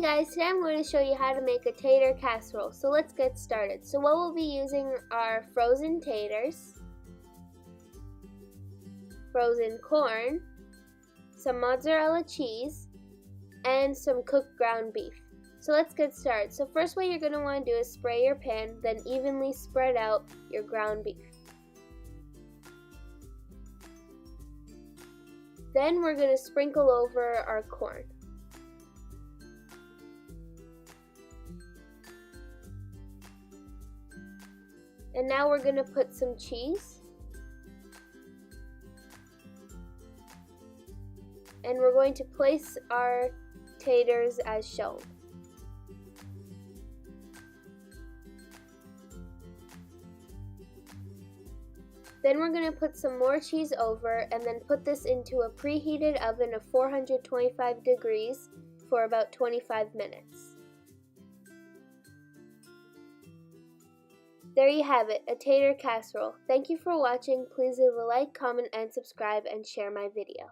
guys, today I'm going to show you how to make a tater casserole. So let's get started. So what we'll be using are frozen taters, frozen corn, some mozzarella cheese, and some cooked ground beef. So let's get started. So first what you're going to want to do is spray your pan, then evenly spread out your ground beef. Then we're going to sprinkle over our corn. And now we're going to put some cheese. And we're going to place our taters as shown. Then we're going to put some more cheese over and then put this into a preheated oven of 425 degrees for about 25 minutes. There you have it, a tater casserole. Thank you for watching. Please leave a like, comment, and subscribe, and share my video.